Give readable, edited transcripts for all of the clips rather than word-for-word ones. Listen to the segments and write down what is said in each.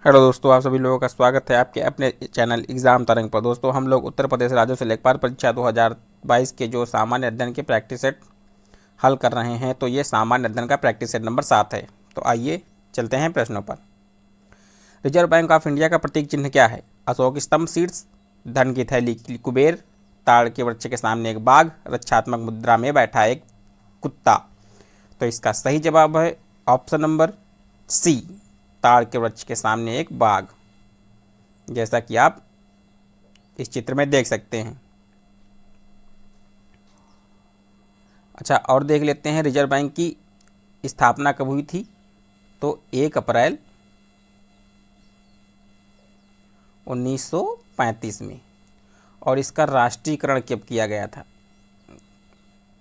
Hello दोस्तों, आप सभी लोगों का स्वागत है आपके अपने चैनल एग्ज़ाम तरंग पर। दोस्तों, हम लोग उत्तर प्रदेश राज्यों से लेखपाल परीक्षा 2022 के जो सामान्य अध्ययन के प्रैक्टिस सेट हल कर रहे हैं, तो ये सामान्य अध्ययन का प्रैक्टिस सेट नंबर 7 है। तो आइए चलते हैं प्रश्नों पर। रिजर्व बैंक ऑफ इंडिया का प्रतीक चिन्ह क्या है? अशोक स्तंभ, शीर्ष, धन की थैली कुबेर, ताड़ के वृक्ष के सामने एक बाघ, रक्षात्मक मुद्रा में बैठा एक कुत्ता। तो इसका सही जवाब है ऑप्शन नंबर सी, ताड़ के वृक्ष के सामने एक बाघ, जैसा कि आप इस चित्र में देख सकते हैं। अच्छा, और देख लेते हैं रिजर्व बैंक की स्थापना कब हुई थी। तो 1 अप्रैल 1935 में। और इसका राष्ट्रीयकरण कब किया गया था?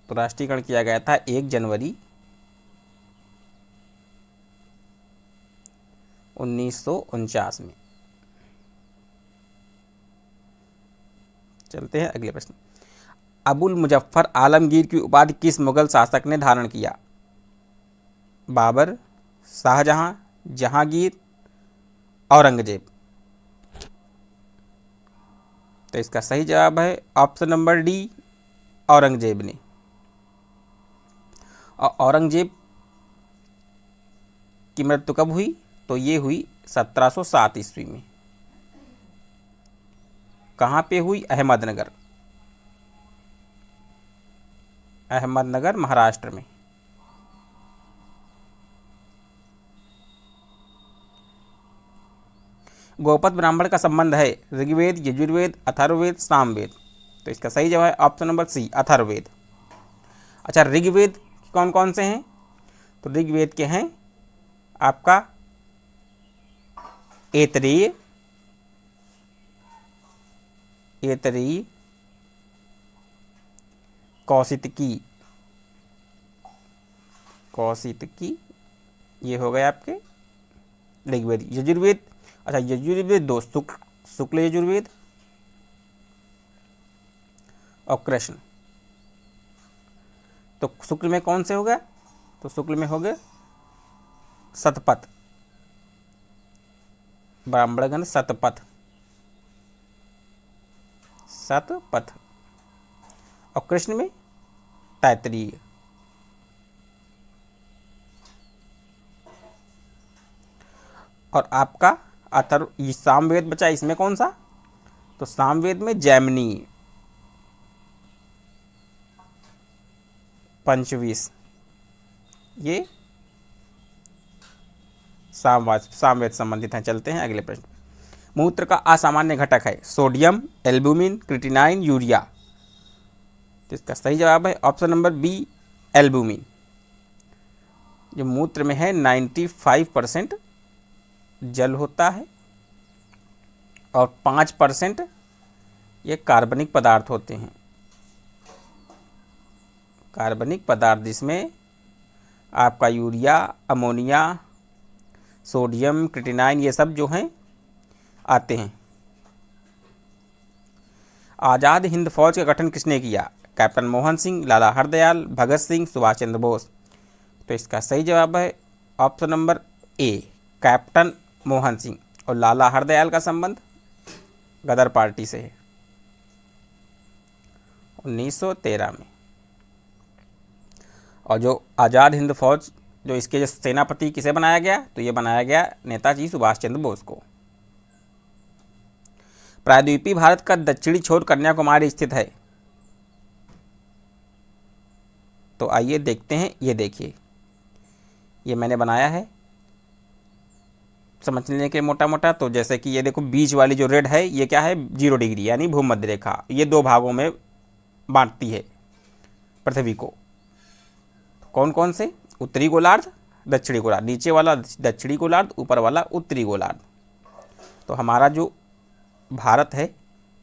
तो राष्ट्रीयकरण किया गया था 1 जनवरी 1949 में। चलते हैं अगले प्रश्न। अबुल मुजफ्फर आलमगीर की उपाधि किस मुगल शासक ने धारण किया? बाबर, शाहजहां, जहांगीर, औरंगजेब। तो इसका सही जवाब है ऑप्शन नंबर डी, औरंगजेब ने। और औरंगजेब की मृत्यु कब हुई? तो ये हुई 1707 ईस्वी में। कहाँ पे हुई? अहमदनगर, अहमदनगर महाराष्ट्र में। गौपद ब्राह्मण का संबंध है ऋग्वेद, यजुर्वेद, अथर्ववेद, सामवेद। तो इसका सही जवाब है ऑप्शन नंबर सी, अथर्ववेद। अच्छा, ऋग्वेद कौन कौन से हैं? तो ऋग्वेद के हैं आपका ऐतरेय, कौशितकी, ये हो गए आपके ऋग्वेद। यजुर्वेद, अच्छा यजुर्वेद दो, शुक्ल यजुर्वेद और कृष्ण। तो शुक्ल में कौन से हो गया? तो शुक्ल में हो गए शतपथ, ब्राह्मणगण शतपथ, और कृष्ण में तैत्तिरीय। और आपका अथर्व, ये सामवेद बचा, इसमें कौन सा? तो सामवेद में जैमिनी, पंचवीस, ये सामवेद संबंधित हैं। चलते हैं अगले प्रश्न। मूत्र का असामान्य घटक है सोडियम, एल्बुमिन, क्रिटिनाइन, यूरिया। तो इसका सही जवाब है ऑप्शन नंबर बी, एल्बुमिन। जो मूत्र में है 95% जल होता है और 5% ये कार्बनिक पदार्थ होते हैं। कार्बनिक पदार्थ जिसमें आपका यूरिया, अमोनिया, सोडियम, क्रिटिनाइन, ये सब जो हैं आते हैं। आज़ाद हिंद फौज का गठन किसने किया? कैप्टन मोहन सिंह, लाला हरदयाल, भगत सिंह, सुभाष चंद्र बोस। तो इसका सही जवाब है option number A, captain Mohan Singh. और लाला हरदयाल का संबंध गदर पार्टी से है 1913 में। और जो आज़ाद हिंद फौज, जो इसके जो सेनापति किसे बनाया गया? तो ये बनाया गया नेताजी सुभाष चंद्र बोस को। प्रायद्वीपीय भारत का दक्षिणी छोर कन्याकुमारी स्थित है। तो आइए देखते हैं, ये देखिए, ये मैंने बनाया है समझने के मोटा मोटा। तो जैसे कि ये देखो, बीच वाली जो रेड है ये क्या है? 0 डिग्री, यानी भूमध्य रेखा। ये 2 भागों में बांटती है पृथ्वी को। कौन कौन से? उत्तरी गोलार्ध, दक्षिणी गोलार्ध। नीचे वाला दक्षिणी गोलार्ध, ऊपर वाला उत्तरी गोलार्ध। तो हमारा जो भारत है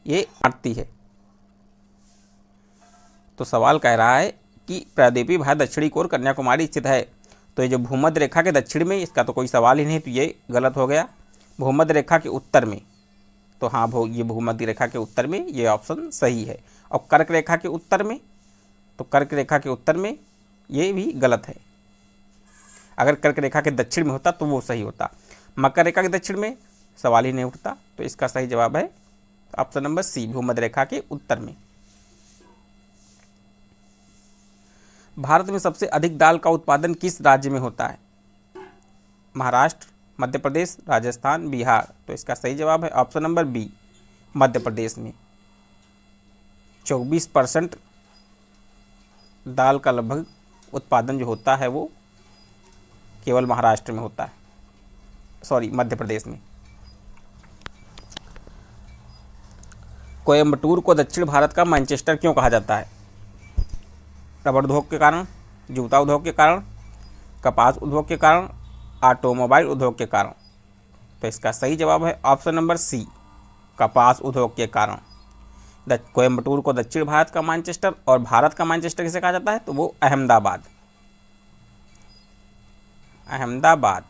ये बांटती है। तो सवाल कह रहा है कि प्रायद्वीपीय भारत दक्षिणी कोर कन्याकुमारी स्थित है। तो ये जो भूमध्य रेखा के दक्षिण में, इसका तो कोई सवाल ही नहीं, तो ये गलत हो गया। भूमध्य रेखा के उत्तर में, तो हाँ ये भूमध्य रेखा के उत्तर में, ये ऑप्शन सही है। और कर्क रेखा के उत्तर में, तो कर्क रेखा के उत्तर में ये भी गलत है। अगर कर्क रेखा के दक्षिण में होता तो वो सही होता। मकर रेखा के दक्षिण में, सवाल ही नहीं उठता। तो इसका सही जवाब है ऑप्शन नंबर सी, भूमध्य रेखा के उत्तर में। भारत में सबसे अधिक दाल का उत्पादन किस राज्य में होता है? महाराष्ट्र, मध्य प्रदेश, राजस्थान, बिहार। तो इसका सही जवाब है option number B, Madhya Pradesh में। 24% दाल का लगभग उत्पादन जो होता है वो केवल महाराष्ट्र में होता है, सॉरी मध्य प्रदेश में। कोयम्बटूर को दक्षिण भारत का मैनचेस्टर क्यों कहा जाता है? रबड़ उद्योग के कारण, जूता उद्योग के कारण, कपास उद्योग के कारण, ऑटोमोबाइल उद्योग के कारण। तो इसका सही जवाब है ऑप्शन नंबर सी, कपास उद्योग के कारण। कोयम्बटूर को दक्षिण भारत का मैनचेस्टर और भारत का मैनचेस्टर किसे कहा जाता है? तो वो अहमदाबाद। अहमदाबाद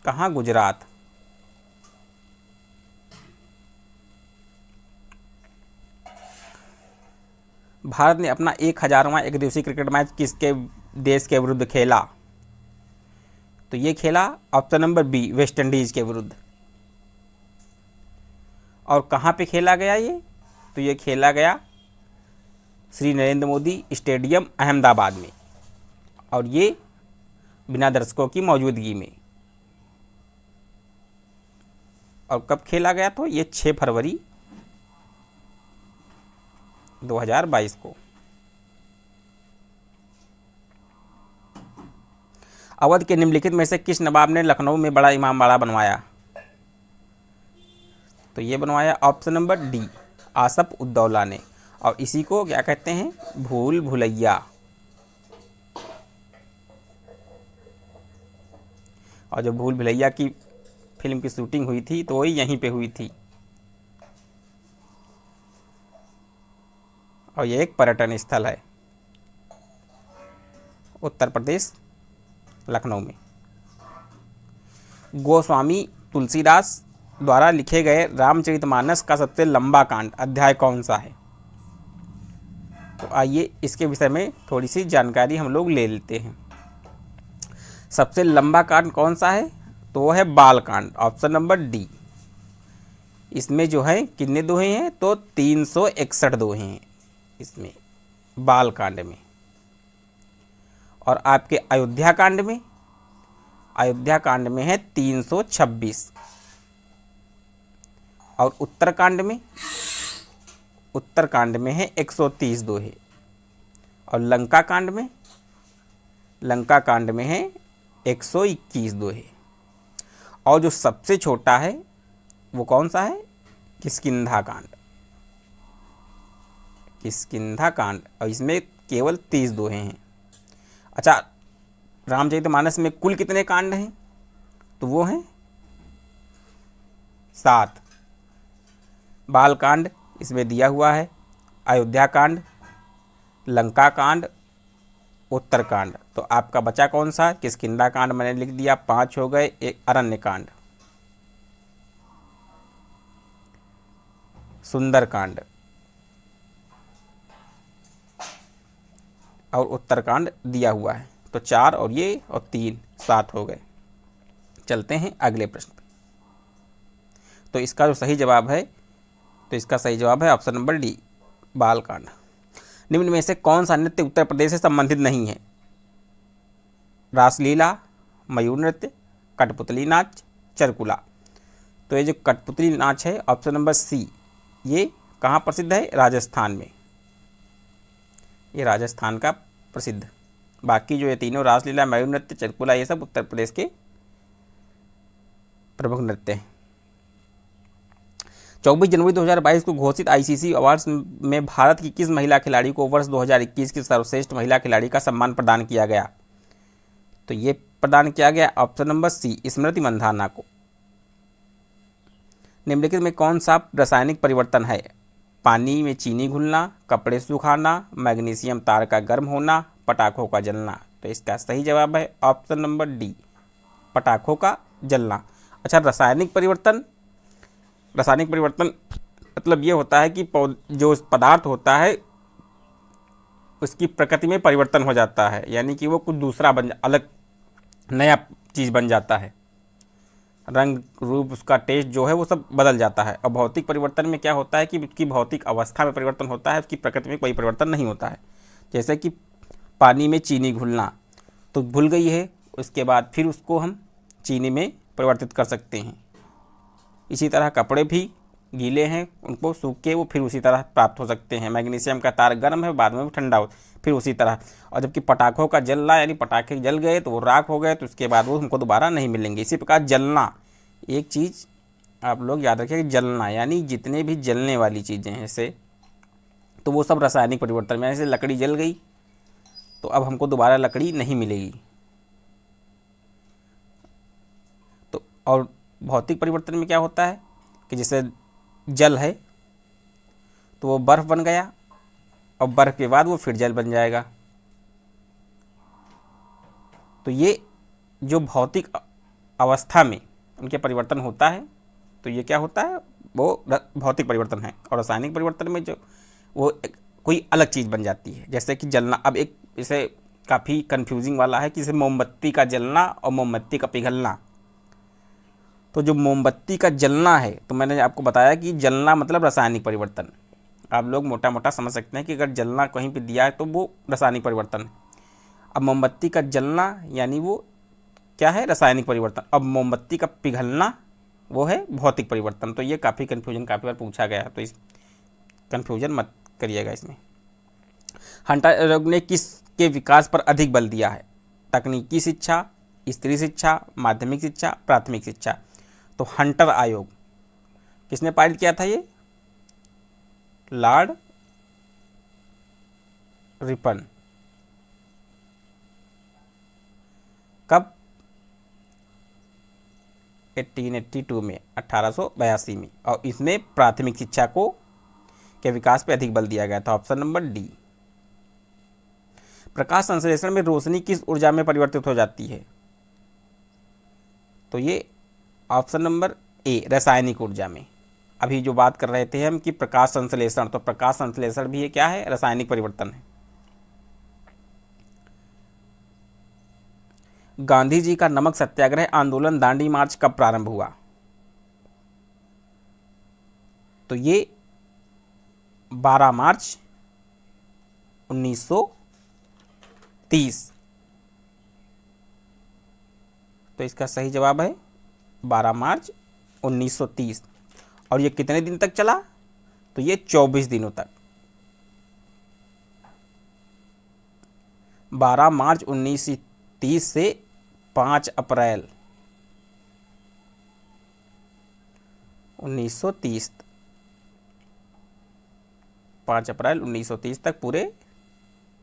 कहाँ? गुजरात। भारत ने अपना 1000वां एक दिवसीय क्रिकेट मैच किसके देश के विरुद्ध खेला? तो ये खेला option number B, West Indies के विरुद्ध। और कहाँ पे खेला गया ये? तो ये खेला गया श्री नरेंद्र मोदी स्टेडियम अहमदाबाद में, और ये बिना दर्शकों की मौजूदगी में। और कब खेला गया? तो ये 6 फरवरी 2022 को। अवध के निम्नलिखित में से किस नवाब ने लखनऊ में बड़ा इमामबाड़ा बनवाया? तो ये बनवाया option number D, Asaf ud-Daula ने। और इसी को क्या कहते हैं? भूल भुलैया। और जो भूल भुलैया की फिल्म की शूटिंग हुई थी तो वही यहीं पे हुई थी। और ये एक पर्यटन स्थल है उत्तर प्रदेश, लखनऊ में। गोस्वामी तुलसीदास द्वारा लिखे गए रामचरितमानस का सबसे लंबा कांड अध्याय कौन सा है? तो आइए इसके विषय में थोड़ी सी जानकारी हम लोग ले लेते हैं। सबसे लंबा कांड कौन सा है? तो वो है बाल कांड, ऑप्शन नंबर डी। इसमें जो है कितने दोहे हैं? तो 361 दोहे हैं इसमें, बाल कांड में। और आपके अयोध्या कांड में, अयोध्या कांड में है 326। और उत्तरकांड में, उत्तरकांड में है 130 दोहे। और लंका कांड में, लंका कांड में है 121 दोहे। और जो सबसे छोटा है वो कौन सा है? किष्किंधा कांड। किष्किंधा कांड, और इसमें केवल 30 दोहे हैं। अच्छा, रामचरितमानस में कुल कितने कांड हैं? तो वो हैं 7। बाल कांड इसमें दिया हुआ है, अयोध्या कांड, लंका कांड, उत्तरकांड। तो आपका बचा कौन सा? किष्किंधा कांड मैंने लिख दिया, 5 हो गए। एक अरण्य कांड, सुंदरकांड और उत्तरकांड दिया हुआ है। तो 4 और ये और 3, 7 हो गए। चलते हैं अगले प्रश्न पे। तो इसका जो सही जवाब है, तो इसका सही जवाब है ऑप्शन नंबर डी, बाल कांड। निम्न में से कौन सा नृत्य उत्तर प्रदेश से संबंधित नहीं है? रासलीला, मयूर नृत्य, कठपुतली नाच, चरकुला। तो ये जो कठपुतली नाच है ऑप्शन नंबर सी, ये कहाँ प्रसिद्ध है? राजस्थान में। ये राजस्थान का प्रसिद्ध। बाकी जो ये तीनों रासलीला, मयूर नृत्य, चरकुला, ये सब उत्तर प्रदेश के प्रमुख नृत्य हैं। 24 जनवरी 2022 को घोषित आईसीसी अवार्ड्स में भारत की किस महिला खिलाड़ी को वर्ष 2021 की सर्वश्रेष्ठ महिला खिलाड़ी का सम्मान प्रदान किया गया? तो ये प्रदान किया गया option number C, Smriti Mandhana को। निम्नलिखित में कौन सा रासायनिक परिवर्तन है? पानी में चीनी घुलना, कपड़े सुखाना, मैग्नीशियम तार का गर्म होना, पटाखों का जलना। तो इसका सही जवाब है ऑप्शन नंबर डी, पटाखों का जलना। अच्छा, रासायनिक परिवर्तन, रासायनिक परिवर्तन मतलब ये होता है कि जो पदार्थ होता है उसकी प्रकृति में परिवर्तन हो जाता है, यानी कि वो कुछ दूसरा अलग नया चीज़ बन जाता है। रंग रूप, उसका टेस्ट जो है वो सब बदल जाता है। और भौतिक परिवर्तन में क्या होता है कि उसकी भौतिक अवस्था में परिवर्तन होता है, उसकी प्रकृति में कोई परिवर्तन नहीं होता है। जैसे कि पानी में चीनी घुलना, तो घुल गई है, उसके बाद फिर उसको हम चीनी में परिवर्तित कर सकते हैं। इसी तरह कपड़े भी गीले हैं, उनको सूख के वो फिर उसी तरह प्राप्त हो सकते हैं। मैग्नीशियम का तार गर्म है, बाद में वो ठंडा हो, फिर उसी तरह। और जबकि पटाखों का जलना, यानी पटाखे जल गए तो वो राख हो गए, तो उसके बाद वो हमको दोबारा नहीं मिलेंगे। इसी प्रकार जलना, एक चीज़ आप लोग याद रखिए कि जलना यानी जितने भी जलने वाली चीज़ें हैं ऐसे, तो वो सब रासायनिक परिवर्तन में। जैसे लकड़ी जल गई तो अब हमको दोबारा लकड़ी नहीं मिलेगी। तो और भौतिक परिवर्तन में क्या होता है कि जैसे जल है तो वो बर्फ़ बन गया, और बर्फ़ के बाद वो फिर जल बन जाएगा। तो ये जो भौतिक अवस्था में उनके परिवर्तन होता है, तो ये क्या होता है, वो भौतिक परिवर्तन है। और रासायनिक परिवर्तन में जो वो कोई अलग चीज़ बन जाती है। जैसे कि जलना, अब एक इसे काफ़ी कंफ्यूजिंग वाला है कि जैसे मोमबत्ती का जलना और मोमबत्ती का पिघलना। तो जो मोमबत्ती का जलना है, तो मैंने आपको बताया कि जलना मतलब रासायनिक परिवर्तन। आप लोग मोटा मोटा समझ सकते हैं कि अगर जलना कहीं पे दिया है तो वो रासायनिक परिवर्तन है। अब मोमबत्ती का जलना यानी वो क्या है, रासायनिक परिवर्तन। अब मोमबत्ती का पिघलना वो है भौतिक परिवर्तन। तो ये काफ़ी कन्फ्यूजन काफ़ी बार पूछा गया है, तो इस कन्फ्यूजन मत करिएगा इसमें। हंटर ने किसके विकास पर अधिक बल दिया है? तकनीकी शिक्षा, स्त्री शिक्षा, माध्यमिक शिक्षा, प्राथमिक शिक्षा। तो हंटर आयोग किसने पारित किया था? ये लॉर्ड रिपन। कब? 1882 में, 1882 में। और इसमें प्राथमिक शिक्षा को के विकास पे अधिक बल दिया गया था। Option number D. प्रकाश संश्लेषण में रोशनी किस ऊर्जा में परिवर्तित हो जाती है? तो ये ऑप्शन नंबर ए, रासायनिक ऊर्जा में। अभी जो बात कर रहे थे हम कि प्रकाश संश्लेषण, तो प्रकाश संश्लेषण भी ये क्या है, रासायनिक परिवर्तन है। गांधी जी का नमक सत्याग्रह आंदोलन दांडी मार्च कब प्रारंभ हुआ? तो ये 12 मार्च 1930। तो इसका सही जवाब है 12 मार्च 1930। और ये कितने दिन तक चला? तो ये 24 दिनों तक। 12 मार्च 1930 से 5 अप्रैल 1930, 5 अप्रैल 1930 तक पूरे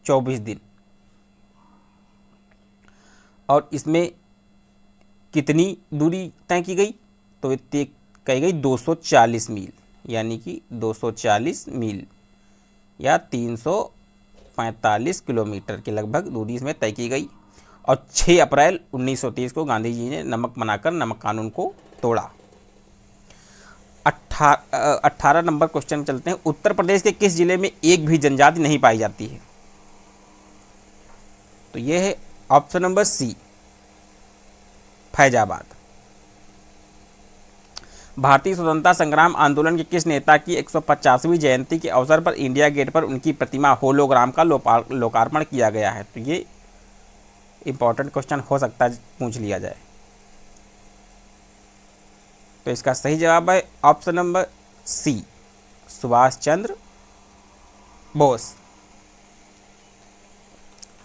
24 दिन। और इसमें कितनी दूरी तय की गई? तो तय कही गई 240 मील, यानी कि 240 मील या 345 किलोमीटर के लगभग दूरी इसमें तय की गई। और 6 अप्रैल 1930 को गांधी जी ने नमक बनाकर नमक कानून को तोड़ा। 18 नंबर क्वेश्चन चलते हैं। उत्तर प्रदेश के किस जिले में एक भी जनजाति नहीं पाई जाती है? तो यह है ऑप्शन नंबर सी, फैजाबाद। भारतीय स्वतंत्रता संग्राम आंदोलन के किस नेता की 150वीं जयंती के अवसर पर इंडिया गेट पर उनकी प्रतिमा होलोग्राम का लोकार्पण किया गया है? तो ये इंपॉर्टेंट क्वेश्चन हो सकता है पूछ लिया जाए। तो इसका सही जवाब है option number C, Subhash Chandra Bose.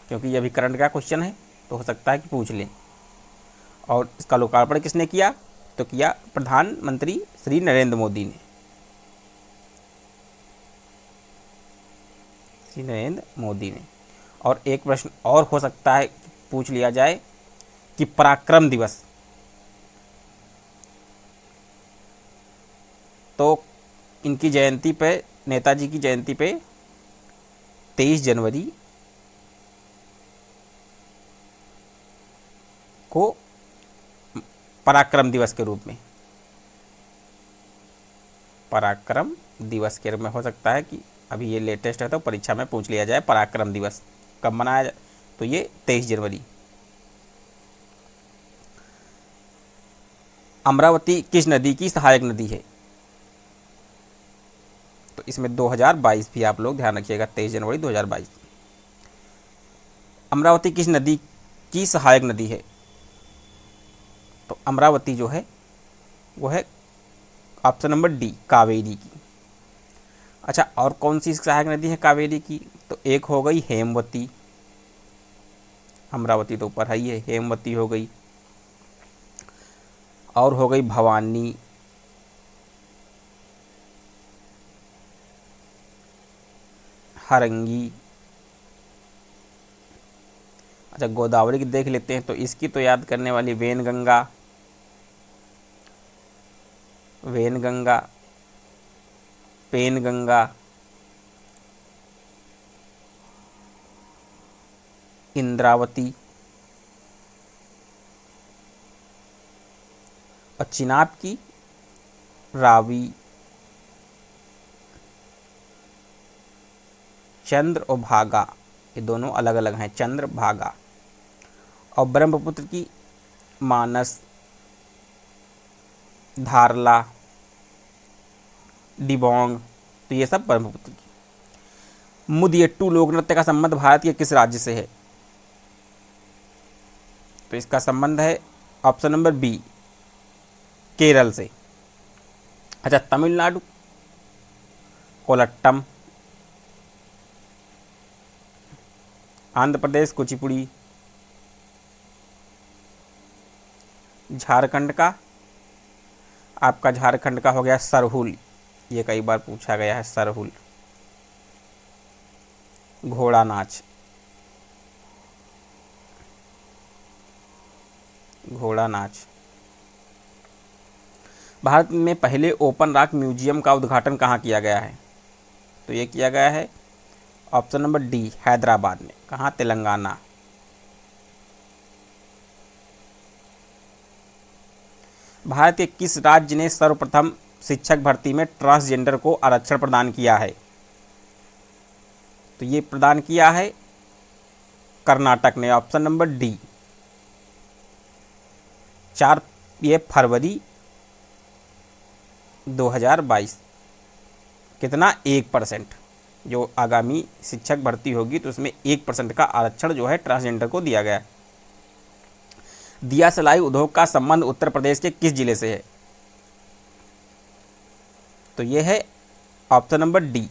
क्योंकि ये भी करंट का क्वेश्चन है तो हो सकता है कि पूछ लें। और इसका लोकार्पण किसने किया? तो किया प्रधानमंत्री श्री नरेंद्र मोदी ने। श्री नरेंद्र मोदी ने। और एक प्रश्न और हो सकता है पूछ लिया जाए कि पराक्रम दिवस, तो इनकी जयंती पे, नेताजी की जयंती पे 23 जनवरी को पराक्रम दिवस के रूप में, पराक्रम दिवस के रूप में हो सकता है कि अभी ये लेटेस्ट है तो परीक्षा में पूछ लिया जाए पराक्रम दिवस कब मनाया जाए। तो ये 23 जनवरी। अमरावती किस नदी की सहायक नदी है? तो इसमें 2022 भी आप लोग ध्यान रखिएगा, 23 जनवरी 2022। अमरावती किस नदी की सहायक नदी है? तो अमरावती जो है वो है ऑप्शन नंबर डी, कावेरी की। अच्छा, और कौन सी सहायक नदी है कावेरी की? तो एक हो गई हेमवती, अमरावती तो ऊपर है ही है, हेमवती हो गई, और हो गई भवानी, हरंगी। अच्छा, गोदावरी की देख लेते हैं, तो इसकी तो याद करने वाली वेनगंगा, वेनगंगा, पेनगंगा, इंद्रावती, और चिनाब की रावी, चंद्र और भागा, ये दोनों अलग अलग हैं, चंद्र भागा। और ब्रह्मपुत्र की मानस, धारला, डिबोंग, तो ये सब ब्रह्मपुत्र की। मुदियट्टू लोक नृत्य का संबंध भारत के किस राज्य से है? तो इसका संबंध है ऑप्शन नंबर बी, केरल से। अच्छा, तमिलनाडु कोलट्टम, आंध्र प्रदेश कुचिपुड़ी, झारखंड का, आपका झारखंड का हो गया सरहुल, ये कई बार पूछा गया है, सरहुल। घोड़ा नाच, घोड़ा नाच। भारत में पहले ओपन रॉक म्यूजियम का उद्घाटन कहाँ किया गया है? तो ये किया गया है ऑप्शन नंबर डी, हैदराबाद में। कहाँ? तेलंगाना। भारत के किस राज्य ने सर्वप्रथम शिक्षक भर्ती में ट्रांसजेंडर को आरक्षण प्रदान किया है? तो ये प्रदान किया है कर्नाटक ने, ऑप्शन नंबर डी। 4 ये फरवरी 2022। कितना? 1%। जो आगामी शिक्षक भर्ती होगी तो उसमें 1% का आरक्षण जो है ट्रांसजेंडर को दिया गया है। दिया सलाई उद्योग का संबंध उत्तर प्रदेश के किस जिले से है? तो ये है ऑप्शन नंबर डी,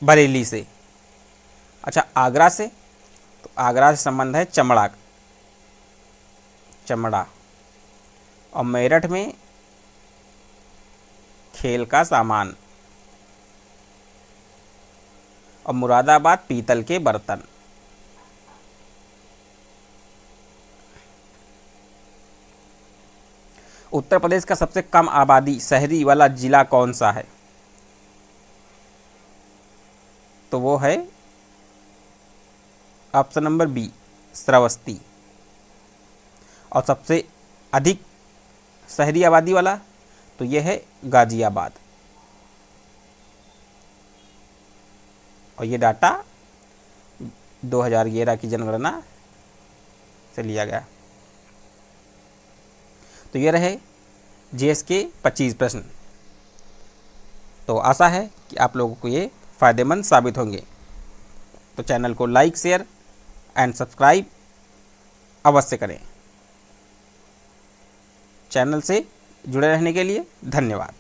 बरेली से। अच्छा, आगरा से? तो आगरा से संबंध है चमड़ा, चमड़ा। और मेरठ में खेल का सामान, और मुरादाबाद पीतल के बर्तन। उत्तर प्रदेश का सबसे कम आबादी शहरी वाला जिला कौन सा है? तो वो है ऑप्शन नंबर बी, श्रावस्ती। और सबसे अधिक शहरी आबादी वाला तो ये है गाजियाबाद। और ये डाटा 2011 की जनगणना से लिया गया। तो ये रहे जीएस के 25 प्रश्न। तो आशा है कि आप लोगों को ये फ़ायदेमंद साबित होंगे। तो चैनल को लाइक, शेयर एंड सब्सक्राइब अवश्य करें। चैनल से जुड़े रहने के लिए धन्यवाद।